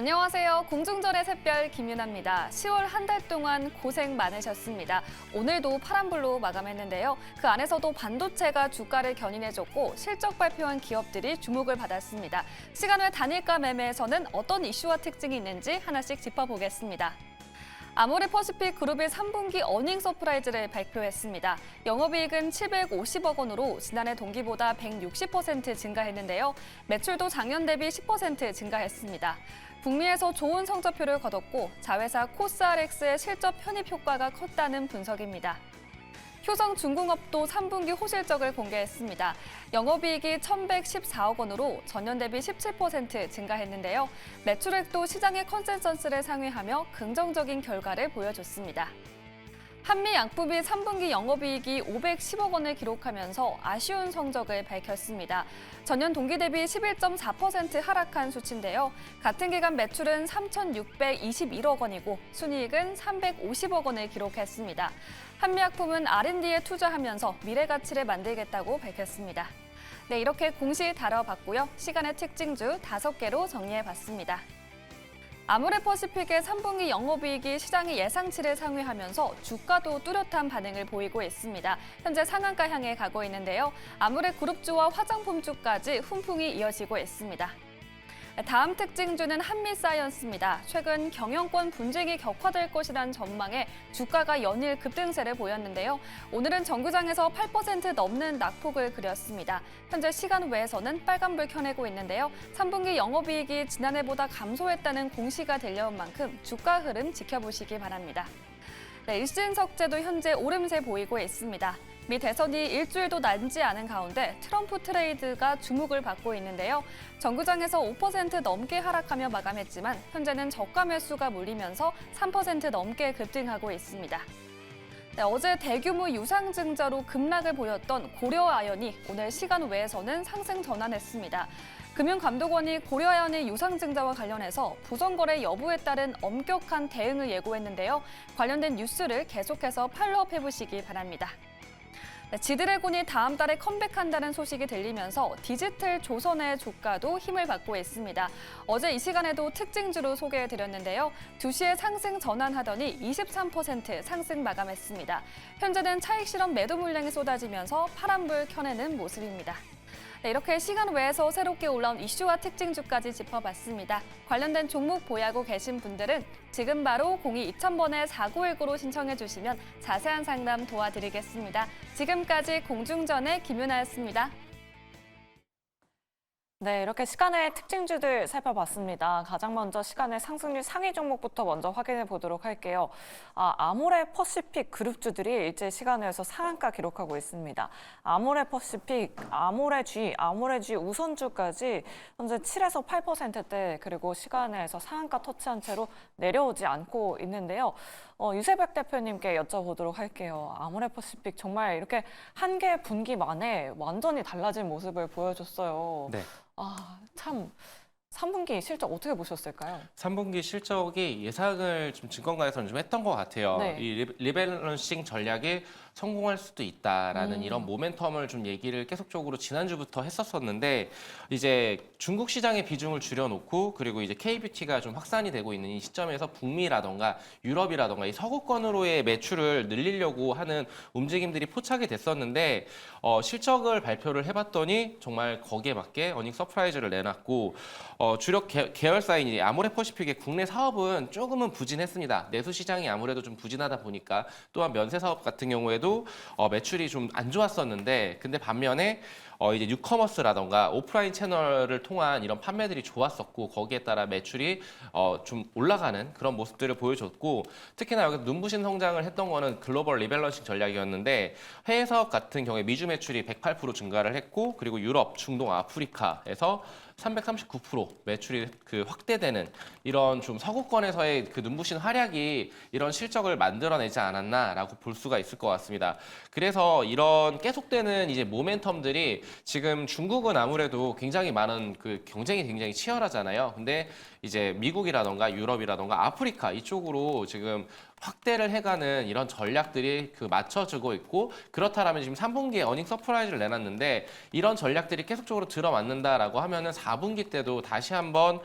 안녕하세요. 공중전의 샛별 김윤아입니다. 10월 한 달 동안 고생 많으셨습니다. 오늘도 파란불로 마감했는데요. 그 안에서도 반도체가 주가를 견인해줬고 실적 발표한 기업들이 주목을 받았습니다. 시간 외 단일가 매매에서는 어떤 이슈와 특징이 있는지 하나씩 짚어보겠습니다. 아모레퍼시픽 그룹이 3분기 어닝 서프라이즈를 발표했습니다. 영업이익은 750억 원으로 지난해 동기보다 160% 증가했는데요. 매출도 작년 대비 10% 증가했습니다. 북미에서 좋은 성적표를 거뒀고 자회사 코스알엑스의 실적 편입 효과가 컸다는 분석입니다. 효성중공업도 3분기 호실적을 공개했습니다. 영업이익이 1,114억 원으로 전년 대비 17% 증가했는데요. 매출액도 시장의 컨센서스를 상회하며 긍정적인 결과를 보여줬습니다. 한미양품이 3분기 영업이익이 510억 원을 기록하면서 아쉬운 성적을 밝혔습니다. 전년 동기 대비 11.4% 하락한 수치인데요. 같은 기간 매출은 3,621억 원이고 순이익은 350억 원을 기록했습니다. 한미약품은 R&D에 투자하면서 미래 가치를 만들겠다고 밝혔습니다. 네, 이렇게 공시 다뤄봤고요. 시간의 특징주 5개로 정리해봤습니다. 아모레퍼시픽의 3분기 영업이익이 시장의 예상치를 상회하면서 주가도 뚜렷한 반응을 보이고 있습니다. 현재 상한가 향해 가고 있는데요. 아모레그룹주와 화장품주까지 훈풍이 이어지고 있습니다. 다음 특징주는 한미사이언스입니다. 최근 경영권 분쟁이 격화될 것이라는 전망에 주가가 연일 급등세를 보였는데요. 오늘은 정규장에서 8% 넘는 낙폭을 그렸습니다. 현재 시간 외에서는 빨간불 켜내고 있는데요. 3분기 영업이익이 지난해보다 감소했다는 공시가 들려온 만큼 주가 흐름 지켜보시기 바랍니다. 네, 일신석재도 현재 오름세 보이고 있습니다. 미 대선이 일주일도 남지 않은 가운데 트럼프 트레이드가 주목을 받고 있는데요. 정구장에서 5% 넘게 하락하며 마감했지만 현재는 저가 매수가 몰리면서 3% 넘게 급등하고 있습니다. 네, 어제 대규모 유상증자로 급락을 보였던 고려아연이 오늘 시간 외에서는 상승 전환했습니다. 금융감독원이 고려아연의 유상증자와 관련해서 부정거래 여부에 따른 엄격한 대응을 예고했는데요. 관련된 뉴스를 계속해서 팔로우업 해보시기 바랍니다. 지드래곤이 다음 달에 컴백한다는 소식이 들리면서 디지털 조선의 주가도 힘을 받고 있습니다. 어제 이 시간에도 특징주로 소개해드렸는데요. 2시에 상승 전환하더니 23% 상승 마감했습니다. 현재는 차익 실험 매도 물량이 쏟아지면서 파란불 켜내는 모습입니다. 네, 이렇게 시간 외에서 새롭게 올라온 이슈와 특징주까지 짚어봤습니다. 관련된 종목 보유하고 계신 분들은 지금 바로 02-2000번에 4919로 신청해 주시면 자세한 상담 도와드리겠습니다. 지금까지 공중전의 김윤아였습니다. 네, 이렇게 시간의 특징주들 살펴봤습니다. 가장 먼저 시간의 상승률 상위 종목부터 먼저 확인해 보도록 할게요. 아모레퍼시픽 그룹주들이 일제 시간에서 상한가 기록하고 있습니다. 아모레퍼시픽, 아모레G 우선주까지 현재 7에서 8%대 그리고 시간에서 상한가 터치한 채로 내려오지 않고 있는데요. 유세백 대표님께 여쭤보도록 할게요. 아모레퍼시픽 정말 이렇게 한 개 분기 만에 완전히 달라진 모습을 보여줬어요. 네. 참 3분기 실적 어떻게 보셨을까요? 3분기 실적이 예상을 좀 증권가에서는 좀 했던 것 같아요. 네. 이 리밸런싱 전략에 성공할 수도 있다라는 이런 모멘텀을 좀 얘기를 계속적으로 지난주부터 했었었는데 이제 중국 시장의 비중을 줄여놓고 그리고 이제 K뷰티가 좀 확산이 되고 있는 이 시점에서 북미라던가 유럽이라던가 이 서구권으로의 매출을 늘리려고 하는 움직임들이 포착이 됐었는데 실적을 발표를 해봤더니 정말 거기에 맞게 어닝 서프라이즈를 내놨고 주력 계열사인 이 아모레퍼시픽의 국내 사업은 조금은 부진했습니다. 내수 시장이 아무래도 좀 부진하다 보니까 또한 면세 사업 같은 경우에도 매출이 좀 안 좋았었는데 근데 반면에 이제 뉴커머스라던가 오프라인 채널을 통한 이런 판매들이 좋았었고 거기에 따라 매출이 좀 올라가는 그런 모습들을 보여줬고 특히나 여기서 눈부신 성장을 했던 거는 글로벌 리밸런싱 전략이었는데 해외 사업 같은 경우에 미주 매출이 108% 증가를 했고 그리고 유럽, 중동, 아프리카에서 339% 매출이 확대되는 이런 좀 서구권에서의 그 눈부신 활약이 이런 실적을 만들어내지 않았나라고 볼 수가 있을 것 같습니다. 그래서 이런 계속되는 이제 모멘텀들이 지금 중국은 아무래도 굉장히 많은 그 경쟁이 굉장히 치열하잖아요. 근데 이제 미국이라던가 유럽이라던가 아프리카 이쪽으로 지금 확대를 해가는 이런 전략들이 맞춰지고 있고 그렇다라면 지금 3분기에 어닝 서프라이즈를 내놨는데 이런 전략들이 계속적으로 들어맞는다라고 하면은 4분기 때도 다시 한번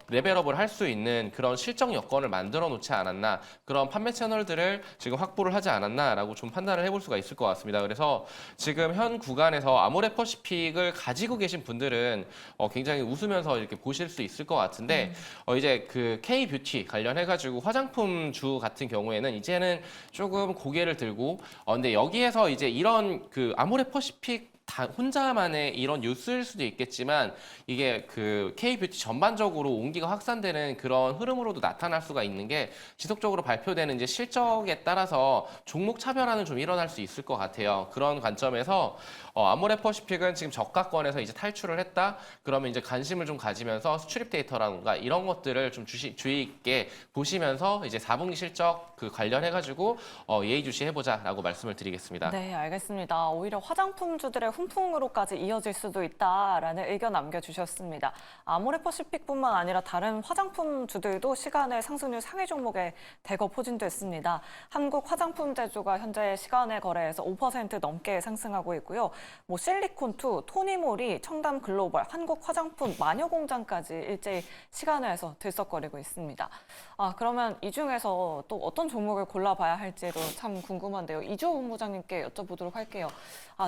레벨업을 할 수 있는 그런 실적 여건을 만들어 놓지 않았나, 그런 판매 채널들을 지금 확보를 하지 않았나라고 좀 판단을 해볼 수가 있을 것 같습니다. 그래서 지금 현 구간에서 아모레퍼시픽을 가지고 계신 분들은 굉장히 웃으면서 이렇게 보실 수 있을 것 같은데 이제 그 K뷰티 관련해가지고 화장품주 같은 경우에는 이제는 조금 고개를 들고 근데 여기에서 이제 이런 그 아모레퍼시픽 혼자만의 이런 뉴스일 수도 있겠지만 이게 그 K뷰티 전반적으로 온기가 확산되는 그런 흐름으로도 나타날 수가 있는 게 지속적으로 발표되는 이제 실적에 따라서 종목 차별화는 좀 일어날 수 있을 것 같아요. 그런 관점에서 아모레퍼시픽은 지금 저가권에서 이제 탈출을 했다. 그러면 이제 관심을 좀 가지면서 수출입 데이터라든가 이런 것들을 좀 주의 있게 보시면서 이제 4분기 실적 그 관련해가지고 예의주시해보자라고 말씀을 드리겠습니다. 네, 알겠습니다. 오히려 화장품주들의 훈풍으로까지 이어질 수도 있다라는 의견 남겨주셨습니다. 아모레퍼시픽뿐만 아니라 다른 화장품주들도 시간의 상승률 상위 종목에 대거 포진됐습니다. 한국 화장품 제조가 현재 시간의 거래에서 5% 넘게 상승하고 있고요. 실리콘투, 토니모리, 청담글로벌, 한국 화장품 마녀공장까지 일제히 시간에서 들썩거리고 있습니다. 그러면 이 중에서 또 어떤 종목을 골라봐야 할지도 참 궁금한데요. 이주호 본부장님께 여쭤보도록 할게요.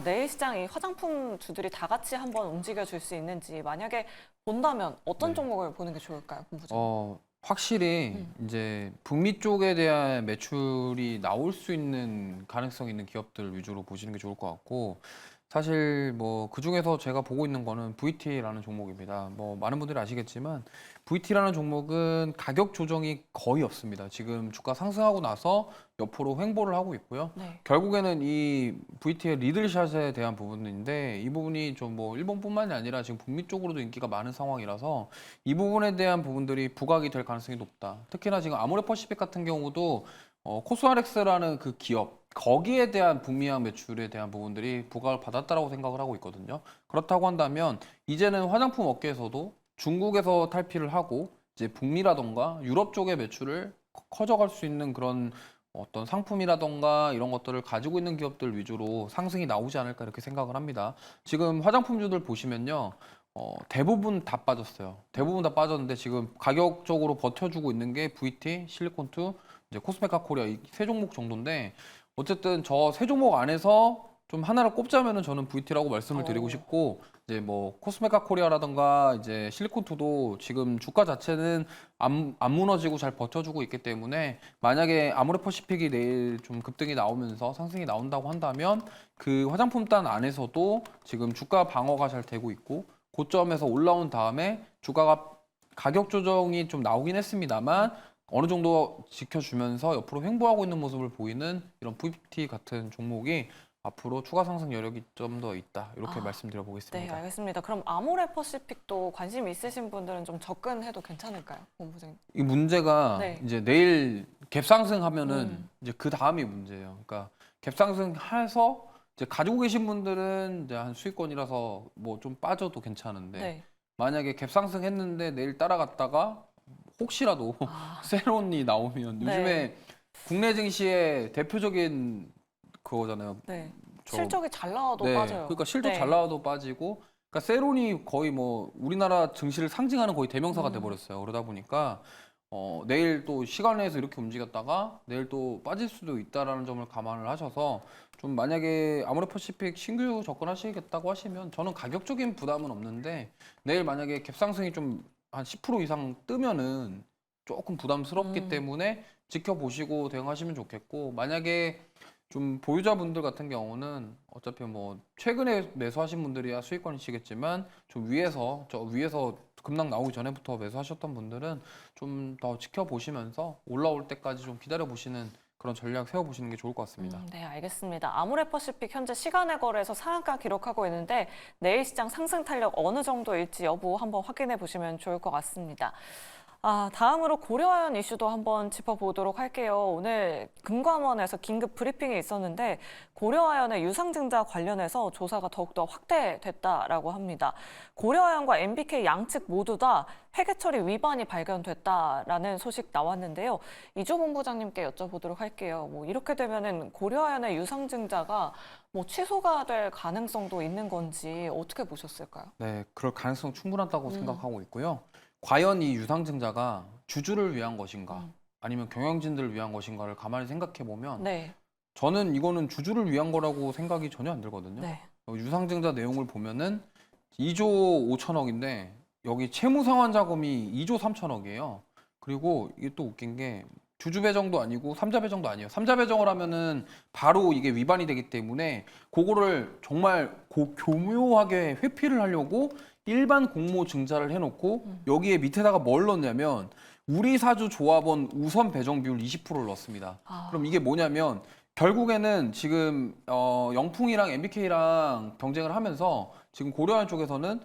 내일 시장 이 화장품 주들이 다 같이 한번 움직여줄 수 있는지 만약에 본다면 어떤 종목을 보는 게 좋을까요, 본부장님? 확실히 이제 북미 쪽에 대한 매출이 나올 수 있는 가능성 있는 기업들 위주로 보시는 게 좋을 것 같고 사실 그 중에서 제가 보고 있는 거는 VT라는 종목입니다. 많은 분들이 아시겠지만 VT라는 종목은 가격 조정이 거의 없습니다. 지금 주가 상승하고 나서 옆으로 횡보를 하고 있고요. 네. 결국에는 이 VT의 리들샷에 대한 부분인데 이 부분이 좀 일본뿐만이 아니라 지금 북미 쪽으로도 인기가 많은 상황이라서 이 부분에 대한 부분들이 부각이 될 가능성이 높다. 특히나 지금 아모레퍼시픽 같은 경우도 코스알엑스라는 그 기업 거기에 대한 북미향 매출에 대한 부분들이 부각을 받았다라고 생각을 하고 있거든요. 그렇다고 한다면 이제는 화장품 업계에서도 중국에서 탈피를 하고 이제 북미라던가 유럽 쪽의 매출을 커져갈 수 있는 그런 어떤 상품이라던가 이런 것들을 가지고 있는 기업들 위주로 상승이 나오지 않을까 이렇게 생각을 합니다. 지금 화장품주들 보시면요. 대부분 다 빠졌어요. 대부분 다 빠졌는데 지금 가격적으로 버텨주고 있는 게 VT, 실리콘투, 이제 코스메카 코리아 이 세 종목 정도인데 어쨌든 저 세 종목 안에서 좀 하나를 꼽자면은 저는 VT라고 말씀을 드리고 싶고 이제 코스메카 코리아라던가 이제 실리콘투도 지금 주가 자체는 안 무너지고 잘 버텨주고 있기 때문에 만약에 아모레퍼시픽이 내일 좀 급등이 나오면서 상승이 나온다고 한다면 그 화장품단 안에서도 지금 주가 방어가 잘 되고 있고 고점에서 올라온 다음에 주가가 가격 조정이 좀 나오긴 했습니다만 어느 정도 지켜주면서 옆으로 횡보하고 있는 모습을 보이는 이런 VT 같은 종목이 앞으로 추가 상승 여력이 좀 더 있다. 이렇게 말씀드려 보겠습니다. 네, 알겠습니다. 그럼 아모레퍼시픽도 관심 있으신 분들은 좀 접근해도 괜찮을까요, 본부장님? 이 문제가 네. 이제 내일 갭상승하면은 이제 그 다음이 문제예요. 그러니까 갭상승해서 이제 가지고 계신 분들은 이제 한 수익권이라서 좀 빠져도 괜찮은데 네. 만약에 갭상승했는데 내일 따라갔다가 혹시라도 세론이 나오면 네. 요즘에 국내 증시의 대표적인 그거잖아요. 네. 저- 실적이 잘 나와도 네, 빠져요. 그러니까 실적 네. 잘 나와도 빠지고, 그러니까 세론이 거의 우리나라 증시를 상징하는 거의 대명사가 돼버렸어요. 그러다 보니까 내일 또 시간 내에서 이렇게 움직였다가 내일 또 빠질 수도 있다라는 점을 감안을 하셔서 좀 만약에 아모레퍼시픽 신규 접근하시겠다고 하시면 저는 가격적인 부담은 없는데 내일 만약에 갭상승이 좀 한 10% 이상 뜨면은 조금 부담스럽기 때문에 지켜보시고 대응하시면 좋겠고 만약에 좀 보유자분들 같은 경우는 어차피 최근에 매수하신 분들이야 수익권이시겠지만 좀 위에서 급락 나오기 전에부터 매수하셨던 분들은 좀 더 지켜보시면서 올라올 때까지 좀 기다려 보시는 그런 전략 세워보시는 게 좋을 것 같습니다. 네, 알겠습니다. 아모레퍼시픽 현재 시간의 거래에서 상한가 기록하고 있는데 내일 시장 상승 탄력 어느 정도일지 여부 한번 확인해 보시면 좋을 것 같습니다. 다음으로 고려아연 이슈도 한번 짚어보도록 할게요. 오늘 금감원에서 긴급 브리핑이 있었는데 고려아연의 유상증자 관련해서 조사가 더욱더 확대됐다라고 합니다. 고려아연과 MBK 양측 모두 다 회계처리 위반이 발견됐다라는 소식 나왔는데요. 이조 본부장님께 여쭤보도록 할게요. 이렇게 되면은 고려아연의 유상증자가 취소가 될 가능성도 있는 건지 어떻게 보셨을까요? 네, 그럴 가능성 충분하다고 생각하고 있고요. 과연 이 유상증자가 주주를 위한 것인가 아니면 경영진들을 위한 것인가를 가만히 생각해 보면 네. 저는 이거는 주주를 위한 거라고 생각이 전혀 안 들거든요. 네. 유상증자 내용을 보면은 2조 5천억인데 여기 채무 상환 자금이 2조 3천억이에요. 그리고 이게 또 웃긴 게 주주 배정도 아니고 삼자 배정도 아니에요. 삼자 배정을 하면은 바로 이게 위반이 되기 때문에 그거를 정말 교묘하게 회피를 하려고 일반 공모 증자를 해놓고 여기에 밑에다가 뭘 넣냐면 우리 사주 조합원 우선 배정 비율 20%를 넣습니다. 그럼 이게 뭐냐면 결국에는 지금 영풍이랑 MBK랑 경쟁을 하면서 지금 고려한 쪽에서는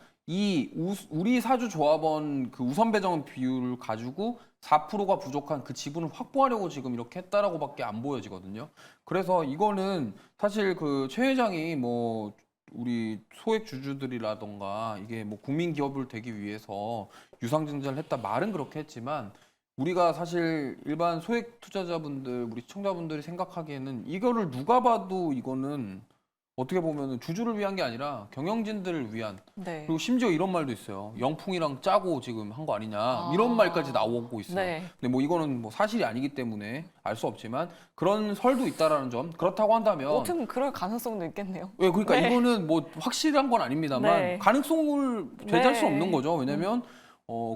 우리 사주 조합원 그 우선 배정 비율을 가지고 4%가 부족한 그 지분을 확보하려고 지금 이렇게 했다라고밖에 안 보여지거든요. 그래서 이거는 사실 그 최 회장이 뭐 우리 소액 주주들이라던가 이게 뭐 국민 기업을 되기 위해서 유상증자를 했다 말은 그렇게 했지만 우리가 사실 일반 소액 투자자분들, 우리 시청자분들이 생각하기에는 이거를 누가 봐도 이거는 어떻게 보면 주주를 위한 게 아니라 경영진들을 위한 네. 그리고 심지어 이런 말도 있어요. 영풍이랑 짜고 지금 한 거 아니냐 이런 말까지 나오고 있어요. 네. 근데 뭐 이거는 뭐 사실이 아니기 때문에 알 수 없지만 그런 설도 있다라는 점. 그렇다고 한다면 어떻게 그럴 가능성도 있겠네요. 왜 그러니까 네. 이거는 뭐 확실한 건 아닙니다만 네. 가능성을 배제할 네. 수 없는 거죠. 왜냐면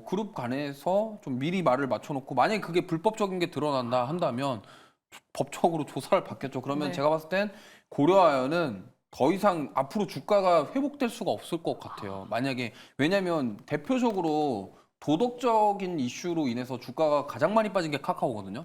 그룹 간에서 좀 미리 말을 맞춰놓고 만약에 그게 불법적인 게 드러난다 한다면 법적으로 조사를 받겠죠. 그러면 네. 제가 봤을 땐 고려아연은 더 이상 앞으로 주가가 회복될 수가 없을 것 같아요. 만약에 왜냐면 대표적으로 도덕적인 이슈로 인해서 주가가 가장 많이 빠진 게 카카오거든요.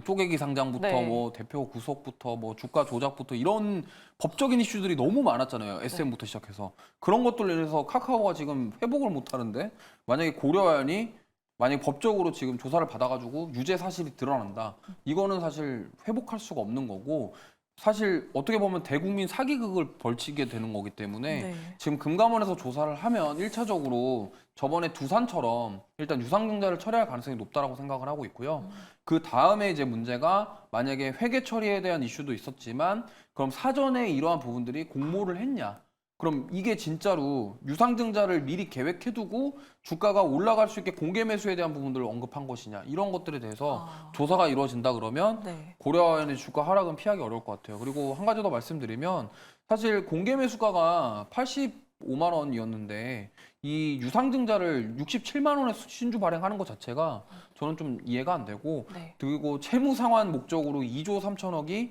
쪼개기 상장부터 네. 뭐 대표 구속부터 뭐 주가 조작부터 이런 법적인 이슈들이 너무 많았잖아요. SM부터 시작해서 그런 것들로 인해서 카카오가 지금 회복을 못 하는데 만약에 고려아연이 만약에 법적으로 지금 조사를 받아가지고 유죄 사실이 드러난다. 이거는 사실 회복할 수가 없는 거고 사실 어떻게 보면 대국민 사기극을 벌치게 되는 거기 때문에 네. 지금 금감원에서 조사를 하면 1차적으로 저번에 두산처럼 일단 유상증자를 처리할 가능성이 높다라고 생각을 하고 있고요. 그 다음에 이제 문제가 만약에 회계 처리에 대한 이슈도 있었지만 그럼 사전에 이러한 부분들이 공모를 했냐? 그럼 이게 진짜로 유상증자를 미리 계획해두고 주가가 올라갈 수 있게 공개 매수에 대한 부분들을 언급한 것이냐 이런 것들에 대해서 조사가 이루어진다 그러면 네. 고려아연의 주가 하락은 피하기 어려울 것 같아요. 그리고 한 가지 더 말씀드리면 사실 공개 매수가가 85만 원이었는데 이 유상증자를 67만 원에 신주 발행하는 것 자체가 저는 좀 이해가 안 되고 네. 그리고 채무 상환 목적으로 2조 3천억이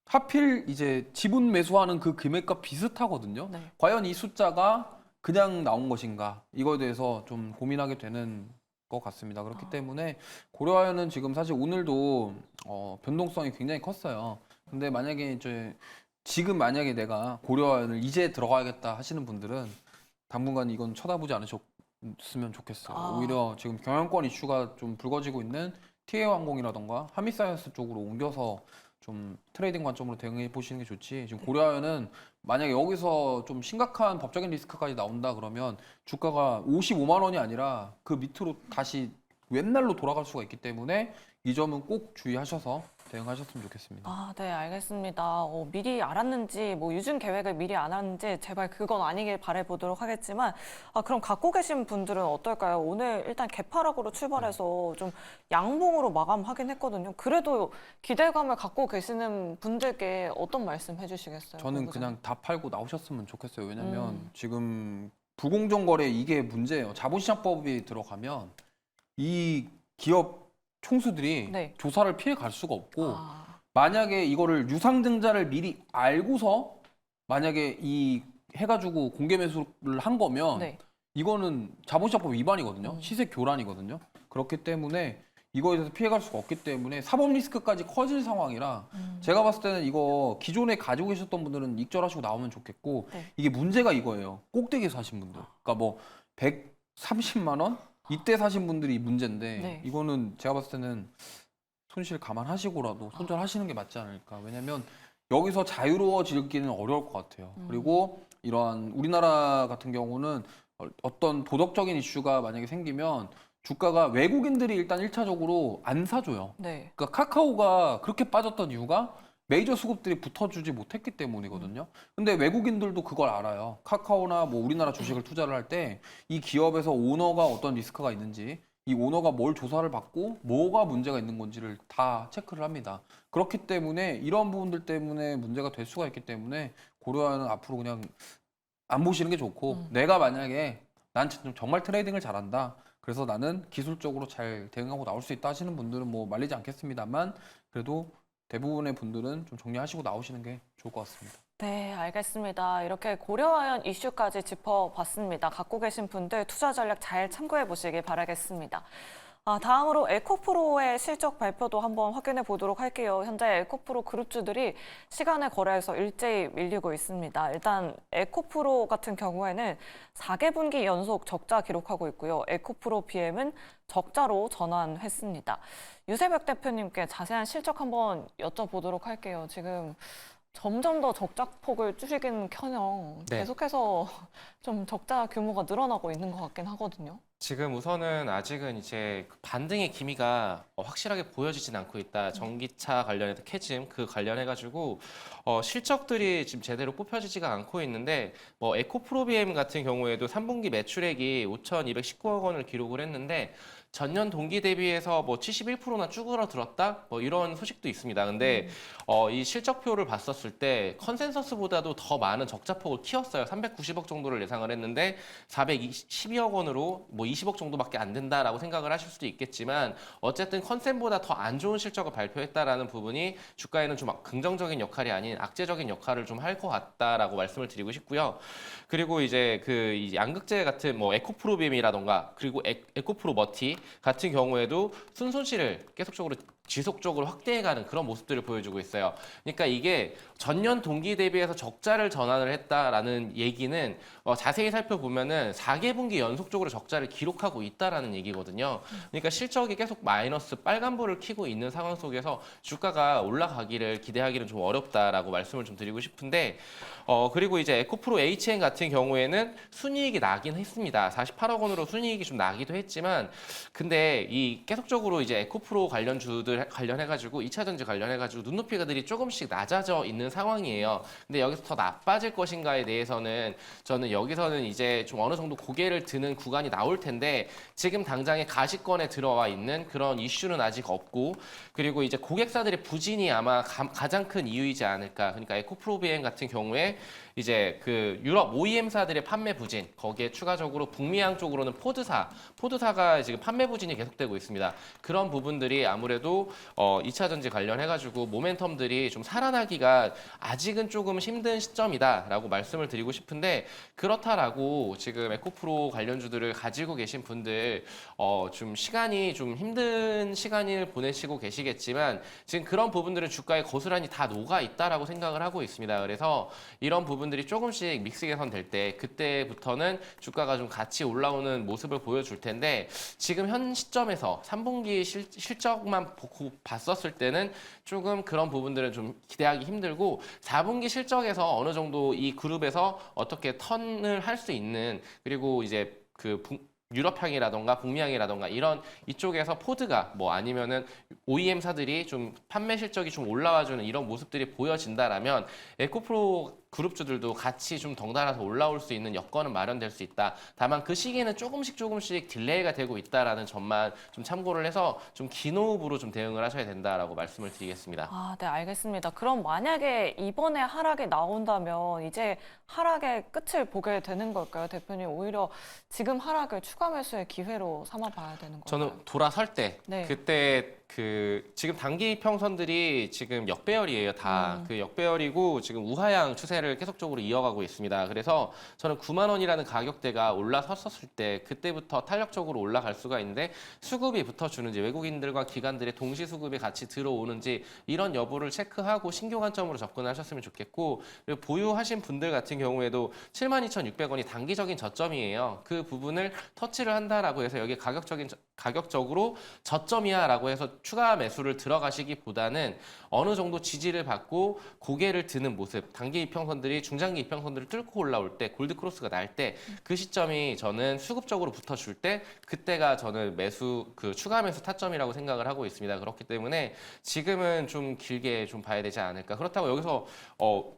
하필 이제 지분 매수하는 그 금액과 비슷하거든요. 네. 과연 이 숫자가 그냥 나온 것인가 이거에 대해서 좀 고민하게 되는 것 같습니다. 그렇기 때문에 고려아연은 지금 사실 오늘도 변동성이 굉장히 컸어요. 근데 만약에 이제 지금 만약에 내가 고려아연을 이제 들어가야겠다 하시는 분들은 당분간 이건 쳐다보지 않으셨으면 좋겠어요. 오히려 지금 경영권 이슈가 좀 불거지고 있는 TA항공이라던가 한미사이언스 쪽으로 옮겨서 좀 트레이딩 관점으로 대응해 보시는 게 좋지. 지금 고려아연은 만약에 여기서 좀 심각한 법적인 리스크까지 나온다 그러면 주가가 55만 원이 아니라 그 밑으로 다시 옛날로 돌아갈 수가 있기 때문에 이 점은 꼭 주의하셔서 대응하셨으면 좋겠습니다. 아, 네, 알겠습니다. 미리 알았는지, 뭐 유증 계획을 미리 안 하는지 제발 그건 아니길 바라보도록 하겠지만, 그럼 갖고 계신 분들은 어떨까요? 오늘 일단 개파락으로 출발해서 좀 양봉으로 마감하긴 했거든요. 그래도 기대감을 갖고 계시는 분들께 어떤 말씀 해주시겠어요? 저는 본부장님? 그냥 다 팔고 나오셨으면 좋겠어요. 왜냐면 지금 불공정 거래 이게 문제예요. 자본시장법이 들어가면 이 기업 총수들이 네. 조사를 피해 갈 수가 없고 만약에 이거를 유상증자를 미리 알고서 만약에 이 해가지고 공개 매수를 한 거면 네. 이거는 자본시장법 위반이거든요. 시세 교란이거든요. 그렇기 때문에 이거에 대해서 피해갈 수가 없기 때문에 사법 리스크까지 커질 상황이라 제가 봤을 때는 이거 기존에 가지고 계셨던 분들은 익절하시고 나오면 좋겠고 네. 이게 문제가 이거예요. 꼭대기에 사신 분들. 그러니까 뭐 130만 원? 이때 사신 분들이 문제인데 네. 이거는 제가 봤을 때는 손실 감안하시고라도 손절하시는 게 맞지 않을까. 왜냐면 여기서 자유로워지기는 어려울 것 같아요. 그리고 이러한 우리나라 같은 경우는 어떤 도덕적인 이슈가 만약에 생기면 주가가 외국인들이 일단 1차적으로 안 사줘요. 네. 그러니까 카카오가 그렇게 빠졌던 이유가 메이저 수급들이 붙어주지 못했기 때문이거든요. 근데 외국인들도 그걸 알아요. 카카오나 뭐 우리나라 주식을 투자를 할 때 이 기업에서 오너가 어떤 리스크가 있는지, 이 오너가 뭘 조사를 받고 뭐가 문제가 있는 건지를 다 체크를 합니다. 그렇기 때문에 이런 부분들 때문에 문제가 될 수가 있기 때문에 고려하는 앞으로 그냥 안 보시는 게 좋고, 내가 만약에 난 정말 트레이딩을 잘한다, 그래서 나는 기술적으로 잘 대응하고 나올 수 있다 하시는 분들은 뭐 말리지 않겠습니다만, 그래도 대부분의 분들은 좀 정리하시고 나오시는 게 좋을 것 같습니다. 네, 알겠습니다. 이렇게 고려한 이슈까지 짚어봤습니다. 갖고 계신 분들 투자 전략 잘 참고해 보시길 바라겠습니다. 다음으로 에코프로의 실적 발표도 한번 확인해 보도록 할게요. 현재 에코프로 그룹주들이 시간의 거래에서 일제히 밀리고 있습니다. 일단 에코프로 같은 경우에는 4개분기 연속 적자 기록하고 있고요. 에코프로 BM은 적자로 전환했습니다. 유세벽 대표님께 자세한 실적 한번 여쭤보도록 할게요. 지금 점점 더 적자폭을 줄이긴커녕 네. 계속해서 좀 적자 규모가 늘어나고 있는 것 같긴 하거든요. 지금 우선은 아직은 이제 그 반등의 기미가 확실하게 보여지진 않고 있다. 전기차 관련해서 캐즘 그 관련해가지고 실적들이 지금 제대로 뽑혀지지가 않고 있는데, 뭐 에코프로비엠 같은 경우에도 3분기 매출액이 5,219억 원을 기록을 했는데 전년 동기 대비해서 뭐 71%나 쭈그러들었다, 뭐 이런 소식도 있습니다. 근데 이 실적표를 봤었을 때 컨센서스보다도 더 많은 적자폭을 키웠어요. 390억 정도를 예상을 했는데 412억 원으로 뭐 20억 정도밖에 안 된다라고 생각을 하실 수도 있겠지만, 어쨌든 컨센보다 더 안 좋은 실적을 발표했다라는 부분이 주가에는 좀 긍정적인 역할이 아닌 악재적인 역할을 좀 할 것 같다라고 말씀을 드리고 싶고요. 그리고 이제 이 양극재 같은 뭐 에코프로빔이라던가 그리고 에코프로 머티 같은 경우에도 순손실을 계속적으로 지속적으로 확대해가는 그런 모습들을 보여주고 있어요. 그러니까 이게 전년 동기 대비해서 적자를 전환을 했다라는 얘기는 자세히 살펴보면은 4개분기 연속적으로 적자를 기록하고 있다라는 얘기거든요. 그러니까 실적이 계속 마이너스 빨간불을 켜고 있는 상황 속에서 주가가 올라가기를 기대하기는 좀 어렵다라고 말씀을 좀 드리고 싶은데, 그리고 이제 에코프로 HN 같은 경우에는 순이익이 나긴 했습니다. 48억 원으로 순이익이 좀 나기도 했지만, 근데 이 계속적으로 이제 에코프로 관련주들 관련해가지고 2차전지 관련해가지고 눈높이가들이 조금씩 낮아져 있는 상황이에요. 근데 여기서 더 나빠질 것인가에 대해서는 저는 여기서는 이제 좀 어느 정도 고개를 드는 구간이 나올 텐데, 지금 당장에 가시권에 들어와 있는 그런 이슈는 아직 없고, 그리고 이제 고객사들의 부진이 아마 가장 큰 이유이지 않을까. 그러니까 에코프로비엠 같은 경우에 이제 그 유럽 OEM사들의 판매 부진, 거기에 추가적으로 북미양 쪽으로는 포드사가 지금 판매 부진이 계속되고 있습니다. 그런 부분들이 아무래도 2차 전지 관련해가지고 모멘텀들이 좀 살아나기가 아직은 조금 힘든 시점이다라고 말씀을 드리고 싶은데, 그렇다라고 지금 에코프로 관련주들을 가지고 계신 분들 좀 시간이 좀 힘든 시간을 보내시고 계시겠지만, 지금 그런 부분들은 주가에 고스란히 다 녹아 있다라고 생각을 하고 있습니다. 그래서 이런 부분들이 조금씩 믹스 개선될 때, 그때부터는 주가가 좀 같이 올라오는 모습을 보여줄 텐데, 지금 현 시점에서 3분기 실적만 봤었을 때는 조금 그런 부분들은 좀 기대하기 힘들고, 4분기 실적에서 어느 정도 이 그룹에서 어떻게 턴을 할 수 있는, 그리고 이제 유럽향이라던가 북미향이라던가 이런 이쪽에서 포드가 뭐 아니면은 OEM사들이 좀 판매 실적이 좀 올라와주는 이런 모습들이 보여진다라면 에코프로 그룹주들도 같이 좀 덩달아서 올라올 수 있는 여건은 마련될 수 있다. 다만 그 시기는 조금씩 딜레이가 되고 있다라는 점만 좀 참고를 해서 좀 긴 호흡으로 좀 대응을 하셔야 된다라고 말씀을 드리겠습니다. 네, 알겠습니다. 그럼 만약에 이번에 하락이 나온다면 이제 하락의 끝을 보게 되는 걸까요, 대표님? 오히려 지금 하락을 추가 매수의 기회로 삼아봐야 되는 걸까요? 저는 돌아설 때, 네. 그때 지금 단기 평선들이 지금 역배열이에요. 다 그 역배열이고 지금 우하향 추세를 계속적으로 이어가고 있습니다. 그래서 저는 9만 원이라는 가격대가 올라섰을 때 그때부터 탄력적으로 올라갈 수가 있는데, 수급이 붙어주는지 외국인들과 기관들의 동시 수급이 같이 들어오는지 이런 여부를 체크하고 신규 관점으로 접근하셨으면 좋겠고, 그리고 보유하신 분들 같은 경우에도 72,600원이 단기적인 저점이에요. 그 부분을 터치를 한다라고 해서 여기 가격적으로 저점이야라고 해서 추가 매수를 들어가시기보다는 어느 정도 지지를 받고 고개를 드는 모습, 단기 이평선들이 중장기 이평선들을 뚫고 올라올 때 골드 크로스가 날 때 그 시점이 저는 수급적으로 붙어줄 때 그때가 저는 추가 매수 타점이라고 생각을 하고 있습니다. 그렇기 때문에 지금은 좀 길게 좀 봐야 되지 않을까. 그렇다고 여기서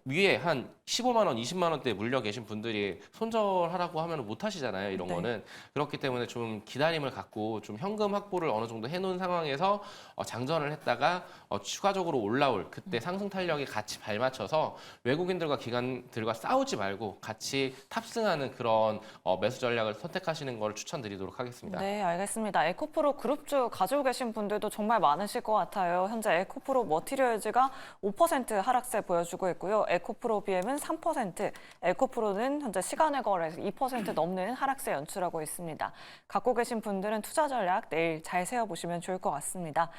위에 한 15만 원, 20만 원대에 물려 계신 분들이 손절하라고 하면 못 하시잖아요. 이런 네. 거는. 그렇기 때문에 좀 기다림을 갖고 좀 현금 확보를 어느 정도 해놓은 상황에서 장전을 했다가 추가적으로 올라올 그때 상승 탄력에 같이 발맞춰서 외국인들과 기관들과 싸우지 말고 같이 탑승하는 그런 매수 전략을 선택하시는 걸 추천드리도록 하겠습니다. 네, 알겠습니다. 에코프로 그룹주 가지고 계신 분들도 정말 많으실 것 같아요. 현재 에코프로 머티리얼즈가 5% 하락세 보여주고 있고요. 에코프로 BM은 3%, 에코프로는 현재 시간의 거래에서 2% 넘는 하락세 연출하고 있습니다. 갖고 계신 분들은 투자 전략 내일 잘 세워보시면 좋을 것 같습니다.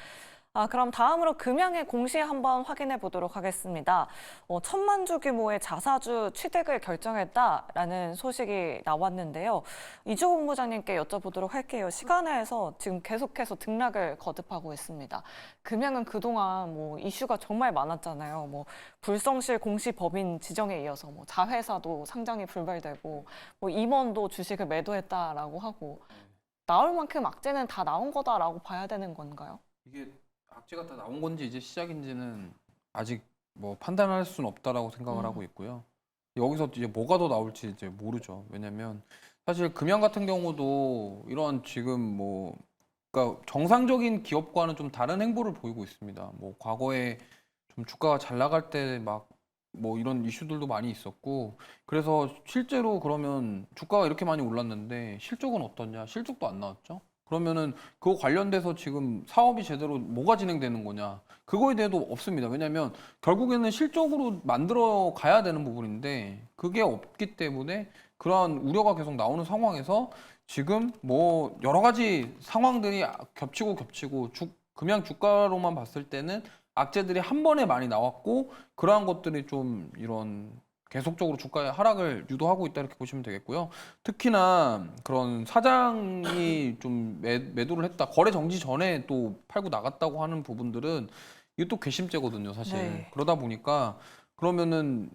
그럼 다음으로 금양의 공시 한번 확인해 보도록 하겠습니다. 1,000만 주 규모의 자사주 취득을 결정했다라는 소식이 나왔는데요. 이주 본부장님께 여쭤보도록 할게요. 시간에서 지금 계속해서 등락을 거듭하고 있습니다. 금양은 그동안 이슈가 정말 많았잖아요. 불성실 공시 법인 지정에 이어서 자회사도 상장이 불발되고 임원도 주식을 매도했다라고 하고 나올 만큼 악재는 다 나온 거다라고 봐야 되는 건가요? 이게 악재가 다 나온 건지 이제 시작인지는 아직 판단할 수는 없다라고 생각을 하고 있고요. 여기서 이제 뭐가 더 나올지 이제 모르죠. 왜냐면 사실 금양 같은 경우도 이런 지금 그러니까 정상적인 기업과는 좀 다른 행보를 보이고 있습니다. 과거에 좀 주가가 잘 나갈 때 이런 이슈들도 많이 있었고, 그래서 실제로 그러면 주가가 이렇게 많이 올랐는데 실적은 어떠냐? 실적도 안 나왔죠. 그러면은 그거 관련돼서 지금 사업이 제대로 뭐가 진행되는 거냐? 그거에 대해도 없습니다. 왜냐하면 결국에는 실적으로 만들어 가야 되는 부분인데 그게 없기 때문에 그러한 우려가 계속 나오는 상황에서 지금 여러 가지 상황들이 겹치고 금양 주가로만 봤을 때는 악재들이 한 번에 많이 나왔고 그러한 것들이 좀 이런 계속적으로 주가의 하락을 유도하고 있다 이렇게 보시면 되겠고요. 특히나 그런 사장이 좀 매도를 했다. 거래 정지 전에 또 팔고 나갔다고 하는 부분들은 이게 또 괘씸죄거든요, 사실. 네. 그러다 보니까 그러면은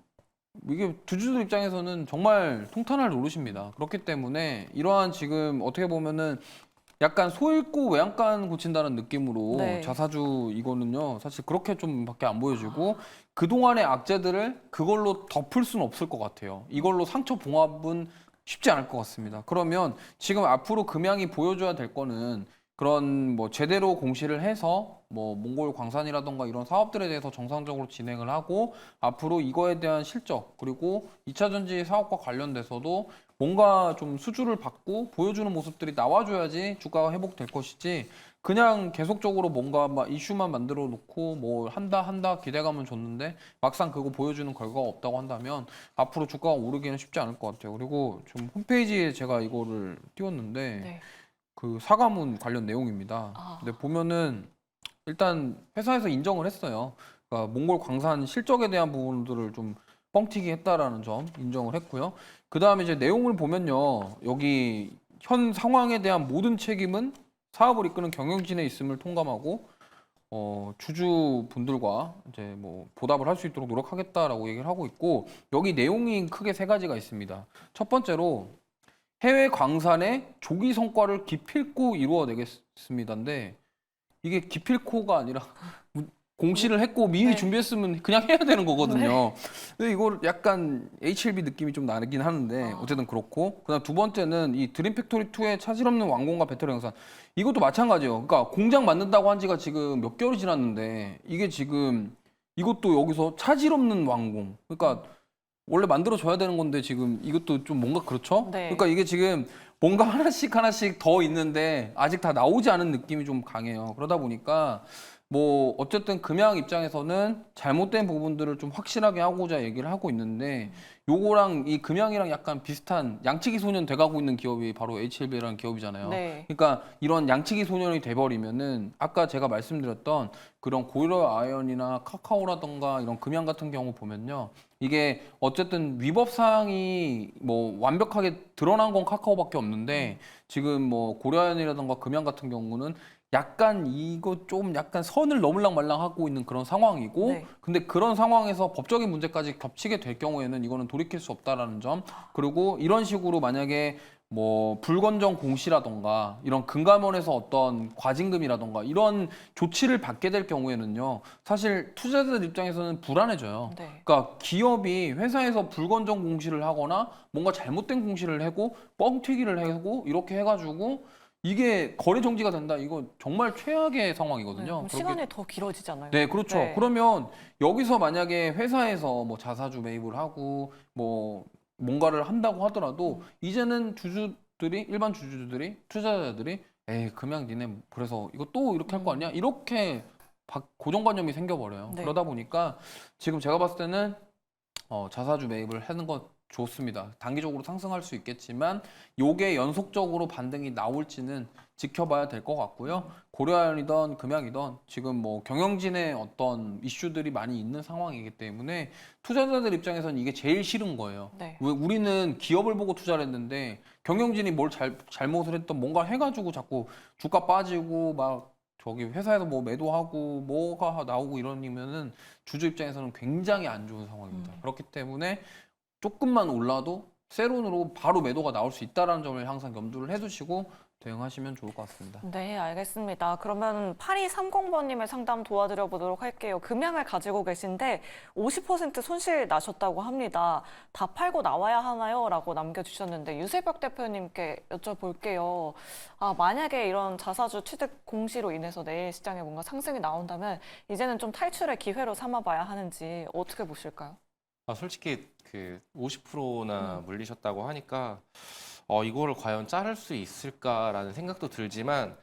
이게 주주들 입장에서는 정말 통탄할 노릇입니다. 그렇기 때문에 이러한 지금 어떻게 보면은 약간 소 잃고 외양간 고친다는 느낌으로 네. 자사주 이거는요 사실 그렇게 좀밖에 안 보여지고 그동안의 악재들을 그걸로 덮을 수는 없을 것 같아요. 이걸로 상처 봉합은 쉽지 않을 것 같습니다. 그러면 지금 앞으로 금양이 보여줘야 될 거는 그런 제대로 공시를 해서 몽골 광산이라던가 이런 사업들에 대해서 정상적으로 진행을 하고 앞으로 이거에 대한 실적 그리고 2차 전지 사업과 관련돼서도 뭔가 좀 수주를 받고 보여주는 모습들이 나와줘야지 주가가 회복될 것이지 그냥 계속적으로 뭔가 이슈만 만들어 놓고 한다 기대감은 줬는데 막상 그거 보여주는 결과가 없다고 한다면 앞으로 주가가 오르기는 쉽지 않을 것 같아요. 그리고 좀 홈페이지에 제가 이거를 띄웠는데 네. 그 사과문 관련 내용입니다. 근데 보면은 일단 회사에서 인정을 했어요. 그러니까 몽골 광산 실적에 대한 부분들을 좀 뻥튀기 했다라는 점 인정을 했고요. 그 다음에 이제 내용을 보면요. 여기 현 상황에 대한 모든 책임은 사업을 이끄는 경영진에 있음을 통감하고 주주분들과 이제 보답을 할 수 있도록 노력하겠다라고 얘기를 하고 있고 여기 내용이 크게 세 가지가 있습니다. 첫 번째로 해외 광산의 조기 성과를 기필코 이루어내겠습니다인데 이게 기필코가 아니라 공시를 했고 미리 네. 준비했으면 그냥 해야 되는 거거든요. 근데 이걸 약간 HLB 느낌이 좀 나긴 하는데 어쨌든 그렇고 그다음 두 번째는 이 드림 팩토리 2의 차질 없는 완공과 배터리 생산 이것도 마찬가지예요. 그러니까 공장 만든다고 한 지가 지금 몇 개월이 지났는데 이게 지금 이것도 여기서 차질 없는 완공. 그러니까 원래 만들어줘야 되는 건데 지금 이것도 좀 뭔가 그렇죠? 네. 그러니까 이게 지금 뭔가 하나씩 더 있는데 아직 다 나오지 않은 느낌이 좀 강해요. 그러다 보니까 어쨌든 금양 입장에서는 잘못된 부분들을 좀 확실하게 하고자 얘기를 하고 있는데 요거랑 이 금양이랑 약간 비슷한 양치기 소년 돼가고 있는 기업이 바로 HLB라는 기업이잖아요. 네. 그러니까 이런 양치기 소년이 돼버리면은 아까 제가 말씀드렸던 그런 고일러 아연이나 카카오라던가 이런 금양 같은 경우 보면요. 이게 어쨌든 위법 사항이 뭐 완벽하게 드러난 건 카카오밖에 없는데 지금 뭐 고려아연이라든가 금양 같은 경우는 약간 이거 좀 약간 선을 넘을랑 말랑 하고 있는 그런 상황이고 네. 근데 그런 상황에서 법적인 문제까지 겹치게 될 경우에는 이거는 돌이킬 수 없다라는 점 그리고 이런 식으로 만약에 뭐 불건정 공시라던가 이런 금감원에서 어떤 과징금이라던가 이런 조치를 받게 될 경우에는요 사실 투자자들 입장에서는 불안해져요. 네. 그러니까 기업이 회사에서 불건정 공시를 하거나 뭔가 잘못된 공시를 하고 뻥튀기를 하고 이렇게 해가지고 이게 거래 정지가 된다. 이거 정말 최악의 상황이거든요. 그럼 그렇게- 시간이 더 길어지잖아요. 네, 그렇죠. 네. 그러면 여기서 만약에 회사에서 뭐 자사주 매입을 하고 뭐 뭔가를 한다고 하더라도 이제는 주주들이 일반 주주들이 투자자들이 에이 그냥 니네 그래서 이거 또 이렇게 할 거 아니야? 이렇게 고정관념이 생겨버려요. 네. 그러다 보니까 지금 제가 봤을 때는 자사주 매입을 하는 건 좋습니다. 단기적으로 상승할 수 있겠지만 요게 연속적으로 반등이 나올지는 지켜봐야 될 것 같고요. 고려아연이든 금양이든 지금 뭐 경영진의 어떤 이슈들이 많이 있는 상황이기 때문에 투자자들 입장에서는 이게 제일 싫은 거예요. 네. 왜 우리는 기업을 보고 투자를 했는데 경영진이 뭘 잘못을 했던 뭔가 해가지고 자꾸 주가 빠지고 막 저기 회사에서 뭐 매도하고 뭐가 나오고 이러면은 주주 입장에서는 굉장히 안 좋은 상황입니다. 그렇기 때문에 조금만 올라도 세론으로 바로 매도가 나올 수 있다는 점을 항상 염두를 해두시고 대응하시면 좋을 것 같습니다. 네, 알겠습니다. 그러면 8230번님의 상담 도와드려 보도록 할게요. 금양을 가지고 계신데 50% 손실 나셨다고 합니다. 다 팔고 나와야 하나요? 라고 남겨주셨는데 유세벽 대표님께 여쭤볼게요. 만약에 이런 자사주 취득 공시로 인해서 내일 시장에 뭔가 상승이 나온다면 이제는 좀 탈출의 기회로 삼아봐야 하는지 어떻게 보실까요? 솔직히 그 50%나 물리셨다고 하니까 이거를 과연 자를 수 있을까라는 생각도 들지만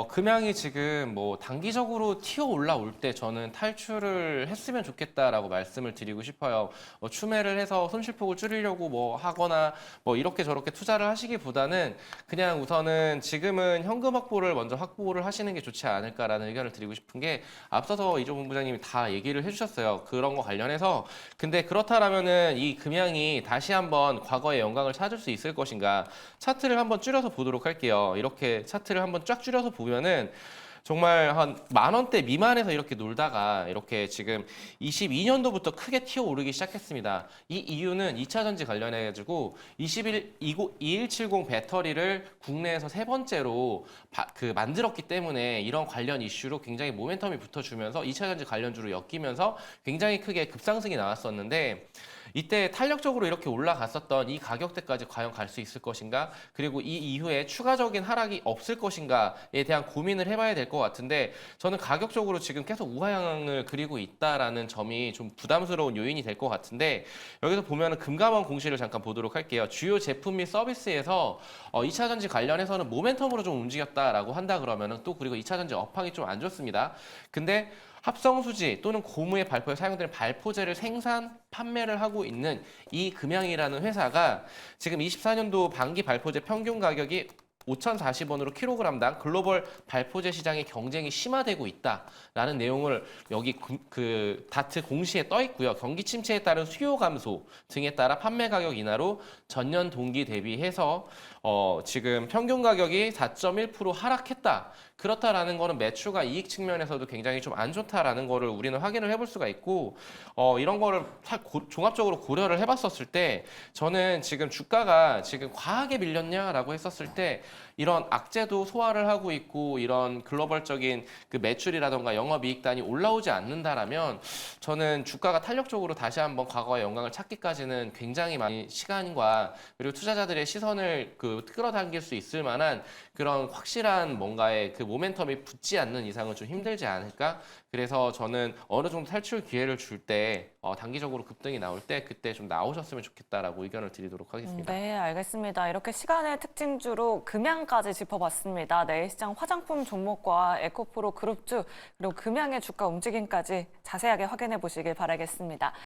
금양이 지금 뭐 단기적으로 튀어 올라올 때 저는 탈출을 했으면 좋겠다라고 말씀을 드리고 싶어요. 추매를 해서 손실폭을 줄이려고 뭐 하거나 뭐 이렇게 저렇게 투자를 하시기보다는 그냥 우선은 지금은 현금 확보를 먼저 확보를 하시는 게 좋지 않을까라는 의견을 드리고 싶은 게 앞서서 이종훈 본부장님이 다 얘기를 해주셨어요. 그런 거 관련해서 근데 그렇다라면은 이 금양이 다시 한번 과거의 영광을 찾을 수 있을 것인가? 차트를 한번 줄여서 보도록 할게요. 이렇게 차트를 한번 쫙 줄여서 보면은 정말 한 10,000원대 미만에서 이렇게 놀다가 이렇게 지금 22년도부터 크게 튀어오르기 시작했습니다. 이 이유는 2차 전지 관련해가지고 2170 배터리를 국내에서 세 번째로 만들었기 때문에 이런 관련 이슈로 굉장히 모멘텀이 붙어주면서 2차 전지 관련주로 엮이면서 굉장히 크게 급상승이 나왔었는데 이때 탄력적으로 이렇게 올라갔었던 이 가격대까지 과연 갈 수 있을 것인가? 그리고 이 이후에 추가적인 하락이 없을 것인가에 대한 고민을 해봐야 될 것 같은데 저는 가격적으로 지금 계속 우하향을 그리고 있다라는 점이 좀 부담스러운 요인이 될 것 같은데 여기서 보면은 금감원 공시를 잠깐 보도록 할게요. 주요 제품 및 서비스에서 2차 전지 관련해서는 모멘텀으로 좀 움직였다라고 한다 그러면은 또 그리고 2차 전지 업황이 좀 안 좋습니다. 근데 합성수지 또는 고무의 발포에 사용되는 발포제를 생산, 판매를 하고 있는 이 금양이라는 회사가 지금 24년도 반기 발포제 평균 가격이 5,040원으로 킬로그램당 글로벌 발포제 시장의 경쟁이 심화되고 있다라는 내용을 여기 그 다트 공시에 떠 있고요. 경기 침체에 따른 수요 감소 등에 따라 판매 가격 인하로 전년 동기 대비해서 지금 평균 가격이 4.1% 하락했다. 그렇다라는 거는 매출과 이익 측면에서도 굉장히 좀 안 좋다라는 거를 우리는 확인을 해볼 수가 있고 이런 거를 종합적으로 고려를 해봤었을 때 저는 지금 주가가 지금 과하게 밀렸냐라고 했었을 때 이런 악재도 소화를 하고 있고 이런 글로벌적인 그 매출이라던가 영업이익단이 올라오지 않는다라면 저는 주가가 탄력적으로 다시 한번 과거의 영광을 찾기까지는 굉장히 많이 시간과 그리고 투자자들의 시선을 끌어당길 수 있을 만한 그런 확실한 뭔가의 그 모멘텀이 붙지 않는 이상은 좀 힘들지 않을까? 그래서 저는 어느 정도 탈출 기회를 줄 때 단기적으로 급등이 나올 때 그때 좀 나오셨으면 좋겠다라고 의견을 드리도록 하겠습니다. 네, 알겠습니다. 이렇게 시간의 특징주로 금양까지 짚어봤습니다. 내일 시장 화장품 종목과 에코프로 그룹주 그리고 금양의 주가 움직임까지 자세하게 확인해 보시길 바라겠습니다.